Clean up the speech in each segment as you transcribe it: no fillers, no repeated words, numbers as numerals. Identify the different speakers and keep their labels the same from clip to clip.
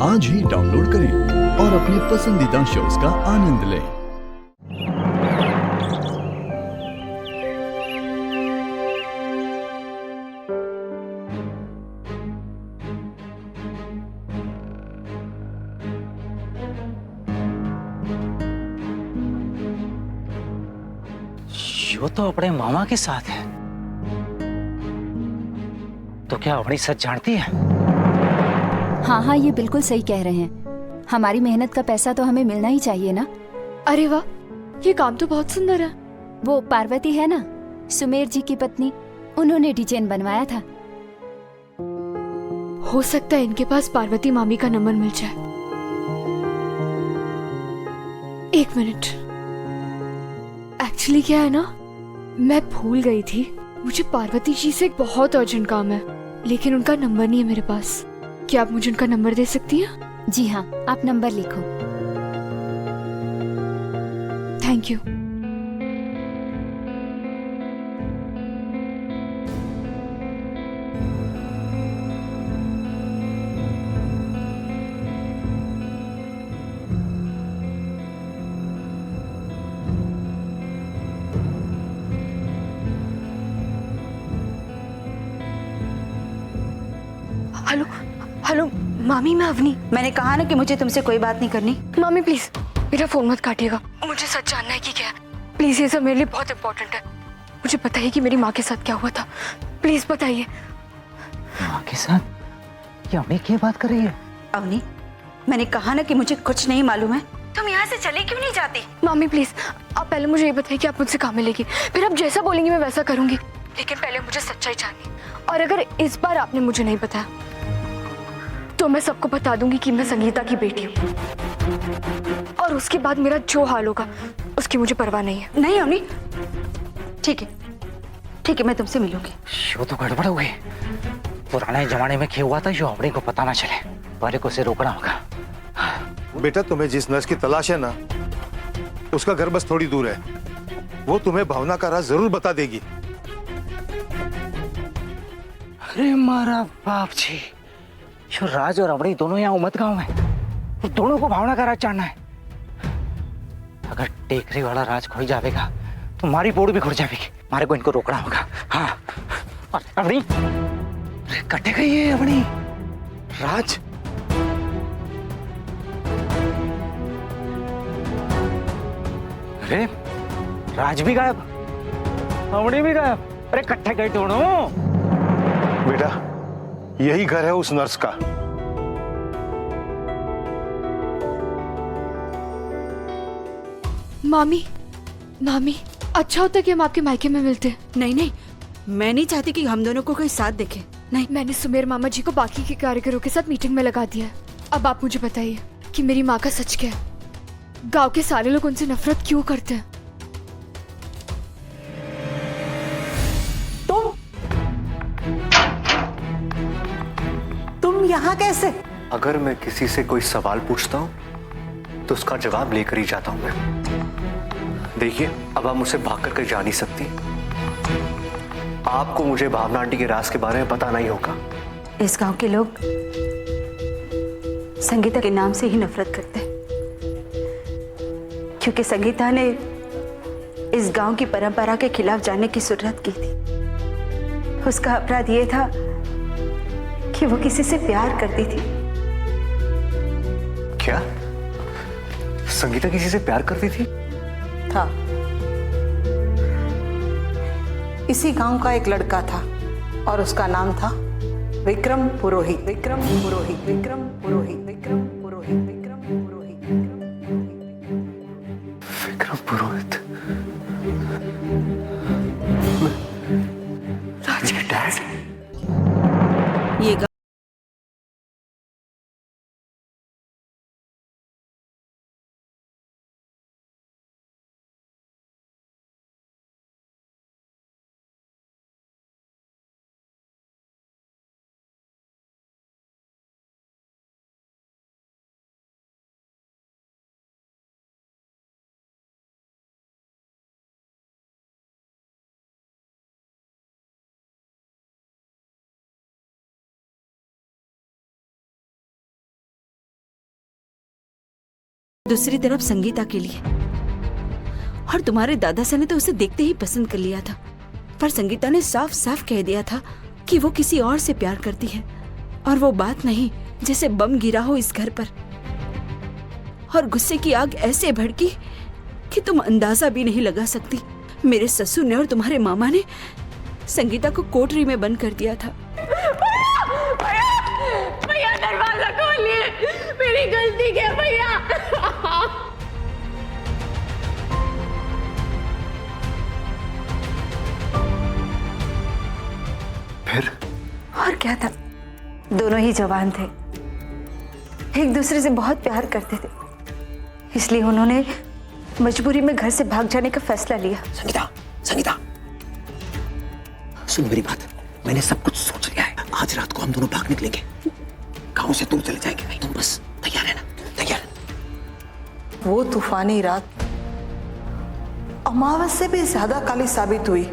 Speaker 1: आज ही डाउनलोड करें और अपने पसंदीदा शोज का आनंद लें।
Speaker 2: यो तो अपने मामा के साथ है, तो क्या अपनी सच जानती है?
Speaker 3: हाँ हाँ, ये बिल्कुल सही कह रहे हैं। हमारी मेहनत का पैसा तो हमें मिलना ही चाहिए ना।
Speaker 4: अरे वाह, ये काम तो बहुत सुंदर है।
Speaker 3: वो पार्वती है ना, सुमेर जी की पत्नी, उन्होंने डिजाइन बनवाया था।
Speaker 4: हो सकता है इनके पास पार्वती मामी का नंबर मिल जाए। एक मिनट, एक्चुअली क्या है ना, मैं भूल गई थी। मुझे पार्वती जी से एक बहुत अर्जेंट काम है, लेकिन उनका नंबर नहीं है मेरे पास। क्या आप मुझे उनका नंबर दे सकती हैं?
Speaker 3: जी हाँ, आप नंबर लिखो।
Speaker 4: Thank you. हेलो हेलो मामी, मैं अवनी।
Speaker 5: मैंने कहा ना कि मुझे तुमसे कोई बात नहीं करनी।
Speaker 4: मामी प्लीज मेरा फोन मत काटिएगा, मुझे सच जानना है कि क्या है। प्लीज, ये सब मेरे लिए बहुत इंपॉर्टेंट है। मुझे बताइए कि मेरी माँ के साथ क्या हुआ था, प्लीज बताइए।
Speaker 2: माँ के साथ? ये अम्मी क्या बात कर रही है?
Speaker 5: अवनी, मैंने कहा ना कि मुझे कुछ नहीं मालूम है। तुम यहाँ से चली क्यों नहीं जाती?
Speaker 4: मामी प्लीज, आप पहले मुझे ये बताइए कि आप मुझसे कहाँ मिलेगी, फिर आप जैसा बोलेंगी मैं वैसा करूंगी। लेकिन पहले मुझे सच्चाई जाननी, और अगर इस बार आपने मुझे नहीं बताया तो मैं सबको बता दूंगी कि मैं संगीता की बेटी हूँ, और उसके बाद मेरा जो हाल होगा उसकी मुझे परवाह नहीं है।
Speaker 5: नहीं अवनी, ठीक है ठीक है, मैं तुमसे मिलूंगी।
Speaker 2: यो तो गड़बड़ हो गई। पुराने जमाने में क्या हुआ था, यो अम्मी को पता ना चले, पहले को उसे रोकना होगा।
Speaker 6: बेटा, तुम्हें जिस नर्स की तलाश है ना, उसका घर बस थोड़ी दूर है। वो तुम्हें भावना का राज जरूर बता देगी।
Speaker 2: अरे मारा बाप जी, यो राज और अमड़ी दोनों यहाँ उमत गांव में, तो दोनों को भावना का राज जानना है। अगर टेकरी वाला राज खोई जाएगा तो हमारी बोर्ड भी खुल जाएगी। हमारे को इनको रोकना होगा। हाँ, और अमड़ी कटे गई है। अमड़ी, राज, अरे राज भी गायब, अमड़ी भी गायब। अरे कट्ठे गए दोनों।
Speaker 6: बेटा, यही घर है उस नर्स का।
Speaker 4: मामी मामी, अच्छा होता कि हम आपके मायके में मिलते।
Speaker 5: नहीं नहीं, मैं नहीं चाहती कि हम दोनों को कोई साथ देखे।
Speaker 4: नहीं, मैंने सुमेर मामा जी को बाकी के कारीगरों के साथ मीटिंग में लगा दिया है। अब आप मुझे बताइए कि मेरी माँ का सच क्या है। गांव के सारे लोग उनसे नफरत क्यों करते हैं?
Speaker 5: तुम यहाँ कैसे?
Speaker 7: अगर मैं किसी से कोई सवाल पूछता हूं तो उसका जवाब लेकर ही जाता हूं मैं। देखिए, अब आप मुझसे भाग कर कहीं जा नहीं सकती। आपको मुझे भावना आंटी के राज के बारे में पता नहीं होगा।
Speaker 5: इस गांव के लोग संगीता के नाम से ही नफरत करते हैं, क्योंकि संगीता ने इस गांव की परंपरा के खिलाफ जाने की जुर्रत की थी। उसका अपराध यह था कि वो किसी से प्यार करती थी।
Speaker 7: क्या संगीता किसी से प्यार करती थी?
Speaker 8: था। इसी गांव का एक लड़का था और उसका नाम था विक्रम पुरोहित। विक्रम पुरोहित, विक्रम पुरोहित, विक्रम पुरोहित, विक्रम पुरोहित,
Speaker 7: विक्रम पुरोहित। डैड,
Speaker 5: ये दूसरी तरफ संगीता के लिए। और तुम्हारे दादा से ने तो उसे देखते ही पसंद कर लिया था, पर संगीता ने साफ साफ कह दिया था कि वो किसी और से प्यार करती है। और वो बात नहीं जैसे बम गिरा हो इस घर पर। और गुस्से की आग ऐसे भड़की कि तुम अंदाजा भी नहीं लगा सकती। मेरे ससुर ने और तुम्हारे मामा ने संगीता को कोठरी में बंद कर दिया था।
Speaker 4: भैया दरवाजा खोलिए, मेरी गलती क्या भैया।
Speaker 7: फिर
Speaker 5: और क्या था, दोनों ही जवान थे, एक दूसरे से बहुत प्यार करते थे, इसलिए उन्होंने मजबूरी में घर से भाग जाने का फैसला लिया।
Speaker 2: संगीता, संगीता, सुन मेरी बात। मैंने सब कुछ सोच लिया है। आज रात को हम दोनों भाग निकलेंगे, गांव से दूर चले जाएंगे। नहीं, तुम बस तैयार है ना? तैयार।
Speaker 8: वो तूफानी रात अमावस से भी ज्यादा काली साबित हुई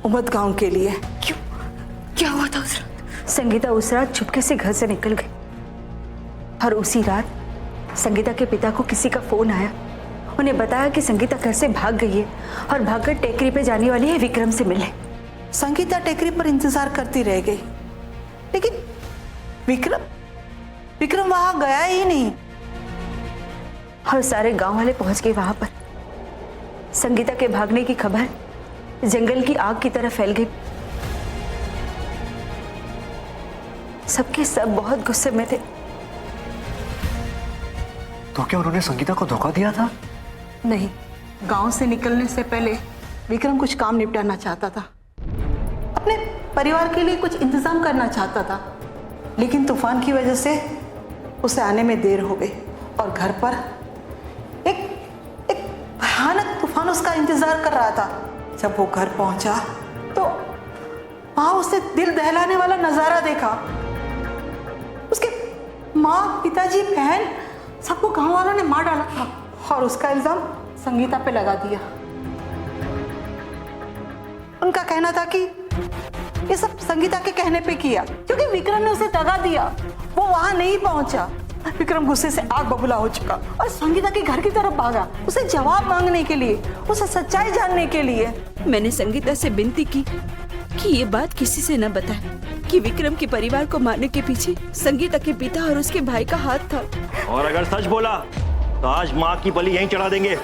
Speaker 8: उमद गांव के लिए।
Speaker 4: क्यों? क्या हुआ था उस रात?
Speaker 5: संगीता उस रात चुपके से घर से निकल गई और उसी रात संगीता के पिता को किसी का फोन आया। उन्हें बताया कि संगीता घर से भाग गई है और भागकर टेकरी पे जाने वाली है विक्रम से मिलने।
Speaker 8: संगीता टेकरी पर इंतजार करती रह गई, लेकिन विक्रम वहां गया ही नहीं।
Speaker 5: और सारे गांव वाले पहुंच गए वहां पर। संगीता के भागने की खबर जंगल की आग की तरह फैल गई। सबके सब बहुत गुस्से में थे।
Speaker 7: तो क्या उन्होंने संगीता को धोखा दिया था?
Speaker 8: नहीं, गांव से निकलने से पहले विक्रम कुछ काम निपटाना चाहता था, अपने परिवार के लिए कुछ इंतजाम करना चाहता था, लेकिन तूफान की वजह से उसे आने में देर हो गई और घर पर एक भयानक तूफान उसका इंतजार कर रहा था। जब वो घर पहुंचा तो वहां उसने दिल दहलाने वाला नजारा देखा। उसके माँ, पिताजी, बहन, सबको गांव वालों ने मार डाला था और उसका इल्जाम संगीता पे लगा दिया। उनका कहना था कि ये सब संगीता के कहने पे किया, क्योंकि विक्रम ने उसे दगा दिया। वो वहां नहीं पहुंचा। विक्रम गुस्से से आग बबूला हो चुका और संगीता के घर की तरफ भागा, उसे जवाब मांगने के लिए, उसे सच्चाई जानने के लिए।
Speaker 5: मैंने संगीता से विनती की कि ये बात किसी से न बताए कि विक्रम के परिवार को मारने के पीछे संगीता के पिता और उसके भाई का हाथ था।
Speaker 9: और अगर सच बोला तो आज माँ की बलि यहीं चढ़ा देंगे।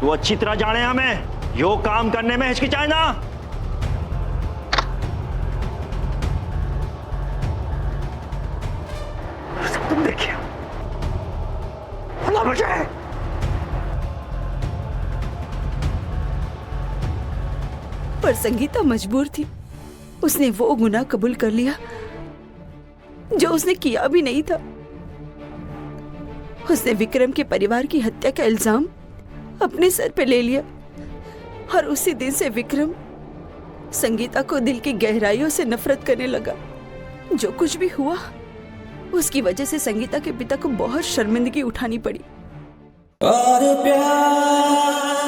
Speaker 9: तू अच्छी तरह जाने हमें यो काम करने में हिचकिचाए ना।
Speaker 7: तुम देखिए, अल्लाह बचाए।
Speaker 5: पर संगीता मजबूर थी। उसने वो गुनाह कबूल कर लिया जो उसने किया भी नहीं था। उसने विक्रम के परिवार की हत्या का इल्जाम अपने सर पे ले लिया और उसी दिन से विक्रम संगीता को दिल की गहराइयों से नफरत करने लगा। जो कुछ भी हुआ उसकी वजह से संगीता के पिता को बहुत शर्मिंदगी उठानी पड़ी।
Speaker 10: और प्यार